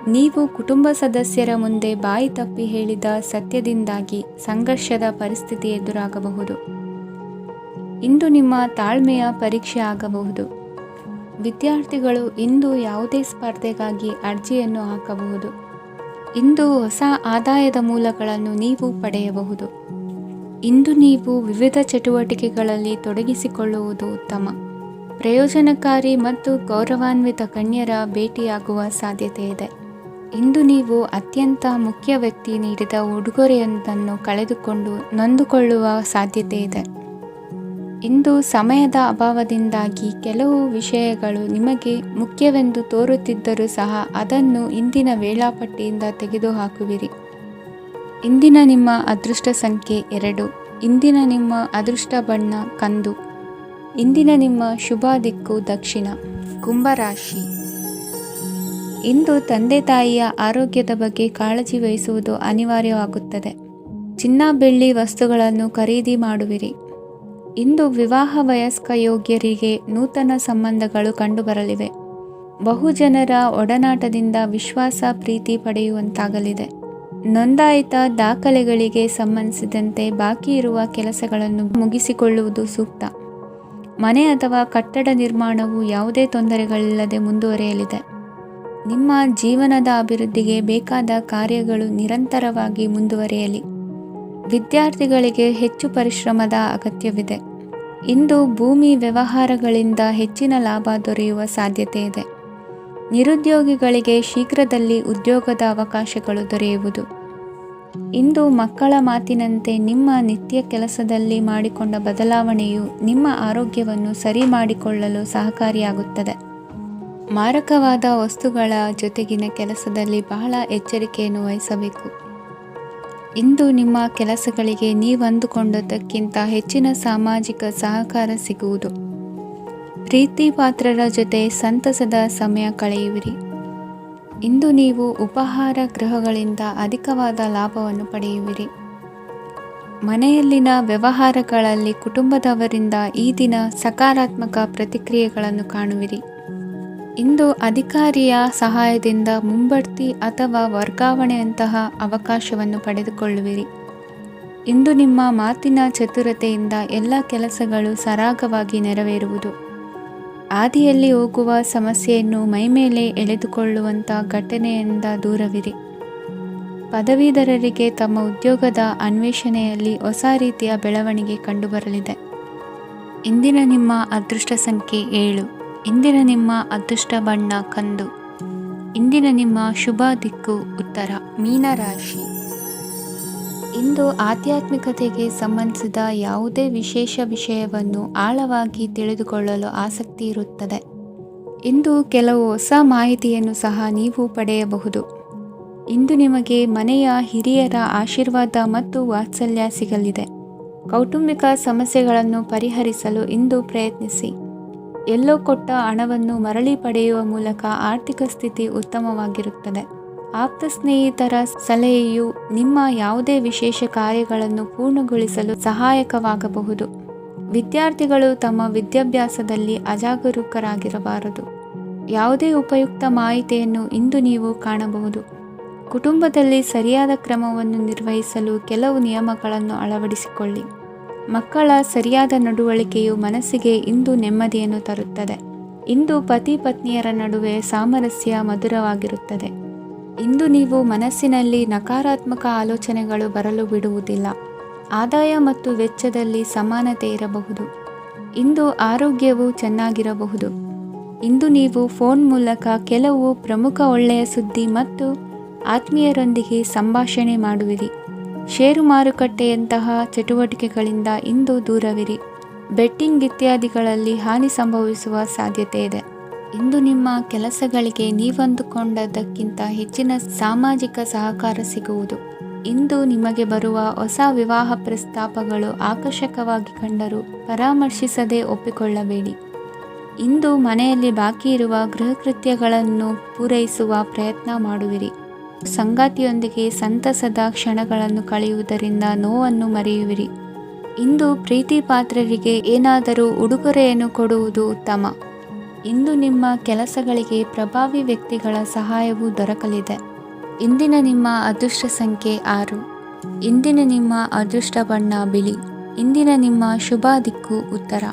ನೀವು ಕುಟುಂಬ ಸದಸ್ಯರ ಮುಂದೆ ಬಾಯಿ ತಪ್ಪಿ ಹೇಳಿದ ಸತ್ಯದಿಂದಾಗಿ ಸಂಘರ್ಷದ ಪರಿಸ್ಥಿತಿ ಎದುರಾಗಬಹುದು. ಇಂದು ನಿಮ್ಮ ತಾಳ್ಮೆಯ ಪರೀಕ್ಷೆ ಆಗಬಹುದು. ವಿದ್ಯಾರ್ಥಿಗಳು ಇಂದು ಯಾವುದೇ ಸ್ಪರ್ಧೆಗಾಗಿ ಅರ್ಜಿಯನ್ನು ಹಾಕಬಹುದು. ಇಂದು ಹೊಸ ಆದಾಯದ ಮೂಲಗಳನ್ನು ನೀವು ಪಡೆಯಬಹುದು. ಇಂದು ನೀವು ವಿವಿಧ ಚಟುವಟಿಕೆಗಳಲ್ಲಿ ತೊಡಗಿಸಿಕೊಳ್ಳುವುದು ಉತ್ತಮ. ಪ್ರಯೋಜನಕಾರಿ ಮತ್ತು ಗೌರವಾನ್ವಿತ ಗಣ್ಯರ ಭೇಟಿಯಾಗುವ ಸಾಧ್ಯತೆ ಇದೆ. ಇಂದು ನೀವು ಅತ್ಯಂತ ಮುಖ್ಯ ವ್ಯಕ್ತಿ ನೀಡಿದ ಉಡುಗೊರೆಯೊಂದನ್ನು ಕಳೆದುಕೊಂಡು ನೊಂದುಕೊಳ್ಳುವ ಸಾಧ್ಯತೆ ಇದೆ. ಇಂದು ಸಮಯದ ಅಭಾವದಿಂದಾಗಿ ಕೆಲವು ವಿಷಯಗಳು ನಿಮಗೆ ಮುಖ್ಯವೆಂದು ತೋರುತ್ತಿದ್ದರೂ ಸಹ ಅದನ್ನು ಇಂದಿನ ವೇಳಾಪಟ್ಟಿಯಿಂದ ತೆಗೆದುಹಾಕುವಿರಿ. ಇಂದಿನ ನಿಮ್ಮ ಅದೃಷ್ಟ ಸಂಖ್ಯೆ 2. ಇಂದಿನ ನಿಮ್ಮ ಅದೃಷ್ಟ ಬಣ್ಣ ಕಂದು. ಇಂದಿನ ನಿಮ್ಮ ಶುಭ ದಿಕ್ಕು ದಕ್ಷಿಣ. ಕುಂಭರಾಶಿ. ಇಂದು ತಂದೆ ತಾಯಿಯ ಆರೋಗ್ಯದ ಬಗ್ಗೆ ಕಾಳಜಿ ವಹಿಸುವುದು ಅನಿವಾರ್ಯವಾಗುತ್ತದೆ. ಚಿನ್ನ ಬೆಳ್ಳಿ ವಸ್ತುಗಳನ್ನು ಖರೀದಿ ಮಾಡುವಿರಿ. ಇಂದು ವಿವಾಹ ವಯಸ್ಕ ಯೋಗ್ಯರಿಗೆ ನೂತನ ಸಂಬಂಧಗಳು ಕಂಡುಬರಲಿವೆ. ಬಹುಜನರ ಒಡನಾಟದಿಂದ ವಿಶ್ವಾಸ ಪ್ರೀತಿ ಪಡೆಯುವಂತಾಗಲಿದೆ. ನೋಂದಾಯಿತ ದಾಖಲೆಗಳಿಗೆ ಸಂಬಂಧಿಸಿದಂತೆ ಬಾಕಿ ಇರುವ ಕೆಲಸಗಳನ್ನು ಮುಗಿಸಿಕೊಳ್ಳುವುದು ಸೂಕ್ತ. ಮನೆ ಅಥವಾ ಕಟ್ಟಡ ನಿರ್ಮಾಣವು ಯಾವುದೇ ತೊಂದರೆಗಳಿಲ್ಲದೆ ಮುಂದುವರಿಯಲಿದೆ. ನಿಮ್ಮ ಜೀವನದ ಅಭಿವೃದ್ಧಿಗೆ ಬೇಕಾದ ಕಾರ್ಯಗಳು ನಿರಂತರವಾಗಿ ಮುಂದುವರಿಯಲಿ. ವಿದ್ಯಾರ್ಥಿಗಳಿಗೆ ಹೆಚ್ಚು ಪರಿಶ್ರಮದ ಅಗತ್ಯವಿದೆ. ಇಂದು ಭೂಮಿ ವ್ಯವಹಾರಗಳಿಂದ ಹೆಚ್ಚಿನ ಲಾಭ ದೊರೆಯುವ ಸಾಧ್ಯತೆ ಇದೆ. ನಿರುದ್ಯೋಗಿಗಳಿಗೆ ಶೀಘ್ರದಲ್ಲಿ ಉದ್ಯೋಗದ ಅವಕಾಶಗಳು ದೊರೆಯುವುದು. ಇಂದು ಮಕ್ಕಳ ಮಾತಿನಂತೆ ನಿಮ್ಮ ನಿತ್ಯ ಕೆಲಸದಲ್ಲಿ ಮಾಡಿಕೊಂಡ ಬದಲಾವಣೆಯು ನಿಮ್ಮ ಆರೋಗ್ಯವನ್ನು ಸರಿ ಮಾಡಿಕೊಳ್ಳಲು ಸಹಕಾರಿಯಾಗುತ್ತದೆ. ಮಾರಕವಾದ ವಸ್ತುಗಳ ಜೊತೆಗಿನ ಕೆಲಸದಲ್ಲಿ ಬಹಳ ಎಚ್ಚರಿಕೆಯನ್ನು ವಹಿಸಬೇಕು. ಇಂದು ನಿಮ್ಮ ಕೆಲಸಗಳಿಗೆ ನೀವಂದುಕೊಂಡದ್ದಕ್ಕಿಂತ ಹೆಚ್ಚಿನ ಸಾಮಾಜಿಕ ಸಹಕಾರ ಸಿಗುವುದು. ಪ್ರೀತಿ ಪಾತ್ರರ ಜೊತೆ ಸಂತಸದ ಸಮಯ ಕಳೆಯುವಿರಿ. ಇಂದು ನೀವು ಉಪಹಾರ ಗೃಹಗಳಿಂದ ಅಧಿಕವಾದ ಲಾಭವನ್ನು ಪಡೆಯುವಿರಿ. ಮನೆಯಲ್ಲಿನ ವ್ಯವಹಾರಗಳಲ್ಲಿ ಕುಟುಂಬದವರಿಂದ ಈ ದಿನ ಸಕಾರಾತ್ಮಕ ಪ್ರತಿಕ್ರಿಯೆಗಳನ್ನು ಕಾಣುವಿರಿ. ಇಂದು ಅಧಿಕಾರಿಯ ಸಹಾಯದಿಂದ ಮುಂಬಡ್ತಿ ಅಥವಾ ವರ್ಗಾವಣೆಯಂತಹ ಅವಕಾಶವನ್ನು ಪಡೆದುಕೊಳ್ಳುವಿರಿ. ಇಂದು ನಿಮ್ಮ ಮಾತಿನ ಚತುರತೆಯಿಂದ ಎಲ್ಲ ಕೆಲಸಗಳು ಸರಾಗವಾಗಿ ನೆರವೇರುವುದು. ಹಾದಿಯಲ್ಲಿ ಹೋಗುವ ಸಮಸ್ಯೆಯನ್ನು ಮೈಮೇಲೆ ಎಳೆದುಕೊಳ್ಳುವಂಥ ಘಟನೆಯಿಂದ ದೂರವಿರಿ. ಪದವೀಧರರಿಗೆ ತಮ್ಮ ಉದ್ಯೋಗದ ಅನ್ವೇಷಣೆಯಲ್ಲಿ ಹೊಸ ರೀತಿಯ ಬೆಳವಣಿಗೆ ಕಂಡುಬರಲಿದೆ. ಇಂದಿನ ನಿಮ್ಮ ಅದೃಷ್ಟ ಸಂಖ್ಯೆ 7. ಇಂದಿನ ನಿಮ್ಮ ಅದೃಷ್ಟ ಬಣ್ಣ ಕಂದು. ಇಂದಿನ ನಿಮ್ಮ ಶುಭ ದಿಕ್ಕು ಉತ್ತರ. ಮೀನರಾಶಿ. ಇಂದು ಆಧ್ಯಾತ್ಮಿಕತೆಗೆ ಸಂಬಂಧಿಸಿದ ಯಾವುದೇ ವಿಶೇಷ ವಿಷಯವನ್ನು ಆಳವಾಗಿ ತಿಳಿದುಕೊಳ್ಳಲು ಆಸಕ್ತಿ ಇರುತ್ತದೆ. ಇಂದು ಕೆಲವು ಹೊಸ ಮಾಹಿತಿಯನ್ನು ಸಹ ನೀವು ಪಡೆಯಬಹುದು. ಇಂದು ನಿಮಗೆ ಮನೆಯ ಹಿರಿಯರ ಆಶೀರ್ವಾದ ಮತ್ತು ವಾತ್ಸಲ್ಯ ಸಿಗಲಿದೆ. ಕೌಟುಂಬಿಕ ಸಮಸ್ಯೆಗಳನ್ನು ಪರಿಹರಿಸಲು ಇಂದು ಪ್ರಯತ್ನಿಸಿ. ಎಲ್ಲೋ ಕೊಟ್ಟ ಹಣವನ್ನು ಮರಳಿ ಪಡೆಯುವ ಮೂಲಕ ಆರ್ಥಿಕ ಸ್ಥಿತಿ ಉತ್ತಮವಾಗಿರುತ್ತದೆ. ಆಪ್ತ ಸ್ನೇಹಿತರ ಸಲಹೆಯು ನಿಮ್ಮ ಯಾವುದೇ ವಿಶೇಷ ಕಾರ್ಯಗಳನ್ನು ಪೂರ್ಣಗೊಳಿಸಲು ಸಹಾಯಕವಾಗಬಹುದು. ವಿದ್ಯಾರ್ಥಿಗಳು ತಮ್ಮ ವಿದ್ಯಾಭ್ಯಾಸದಲ್ಲಿ ಅಜಾಗರೂಕರಾಗಿರಬಾರದು. ಯಾವುದೇ ಉಪಯುಕ್ತ ಮಾಹಿತಿಯನ್ನು ಇಂದು ನೀವು ಕಾಣಬಹುದು. ಕುಟುಂಬದಲ್ಲಿ ಸರಿಯಾದ ಕ್ರಮವನ್ನು ನಿರ್ವಹಿಸಲು ಕೆಲವು ನಿಯಮಗಳನ್ನು ಅಳವಡಿಸಿಕೊಳ್ಳಿ. ಮಕ್ಕಳ ಸರಿಯಾದ ನಡವಳಿಕೆಯು ಮನಸ್ಸಿಗೆ ಇಂದು ನೆಮ್ಮದಿಯನ್ನು ತರುತ್ತದೆ. ಇಂದು ಪತಿ ಪತ್ನಿಯರ ನಡುವೆ ಸಾಮರಸ್ಯ ಮಧುರವಾಗಿರುತ್ತದೆ. ಇಂದು ನೀವು ಮನಸ್ಸಿನಲ್ಲಿ ನಕಾರಾತ್ಮಕ ಆಲೋಚನೆಗಳು ಬರಲು ಬಿಡುವುದಿಲ್ಲ. ಆದಾಯ ಮತ್ತು ವೆಚ್ಚದಲ್ಲಿ ಸಮಾನತೆ ಇರಬಹುದು. ಇಂದು ಆರೋಗ್ಯವು ಚೆನ್ನಾಗಿರಬಹುದು. ಇಂದು ನೀವು ಫೋನ್ ಮೂಲಕ ಕೆಲವು ಪ್ರಮುಖ ಒಳ್ಳೆಯ ಸುದ್ದಿ ಮತ್ತು ಆತ್ಮೀಯರೊಂದಿಗೆ ಸಂಭಾಷಣೆ ಮಾಡುವಿರಿ. ಷೇರು ಮಾರುಕಟ್ಟೆಯಂತಹ ಚಟುವಟಿಕೆಗಳಿಂದ ಇಂದು ದೂರವಿರಿ. ಬೆಟ್ಟಿಂಗ್ ಇತ್ಯಾದಿಗಳಲ್ಲಿ ಹಾನಿ ಸಂಭವಿಸುವ ಸಾಧ್ಯತೆ ಇದೆ. ಇಂದು ನಿಮ್ಮ ಕೆಲಸಗಳಿಗೆ ನೀವಂದುಕೊಂಡದ್ದಕ್ಕಿಂತ ಹೆಚ್ಚಿನ ಸಾಮಾಜಿಕ ಸಹಕಾರ ಸಿಗುವುದು. ಇಂದು ನಿಮಗೆ ಬರುವ ಹೊಸ ವಿವಾಹ ಪ್ರಸ್ತಾಪಗಳು ಆಕರ್ಷಕವಾಗಿ ಕಂಡರೂ ಪರಾಮರ್ಶಿಸದೆ ಒಪ್ಪಿಕೊಳ್ಳಬೇಡಿ. ಇಂದು ಮನೆಯಲ್ಲಿ ಬಾಕಿ ಇರುವ ಗೃಹಕೃತ್ಯಗಳನ್ನು ಪೂರೈಸುವ ಪ್ರಯತ್ನ ಮಾಡುವಿರಿ. ಸಂಗಾತಿಯೊಂದಿಗೆ ಸಂತಸದ ಕ್ಷಣಗಳನ್ನು ಕಳೆಯುವುದರಿಂದ ನೋವನ್ನು ಮರೆಯುವಿರಿ. ಇಂದು ಪ್ರೀತಿ ಪಾತ್ರರಿಗೆ ಏನಾದರೂ ಉಡುಗೊರೆಯನ್ನು ಕೊಡುವುದು ಉತ್ತಮ. ಇಂದು ನಿಮ್ಮ ಕೆಲಸಗಳಿಗೆ ಪ್ರಭಾವಿ ವ್ಯಕ್ತಿಗಳ ಸಹಾಯವು ದೊರಕಲಿದೆ. ಇಂದಿನ ನಿಮ್ಮ ಅದೃಷ್ಟ ಸಂಖ್ಯೆ 6. ಇಂದಿನ ನಿಮ್ಮ ಅದೃಷ್ಟ ಬಣ್ಣ ಬಿಳಿ. ಇಂದಿನ ನಿಮ್ಮ ಶುಭ ದಿಕ್ಕು ಉತ್ತರ.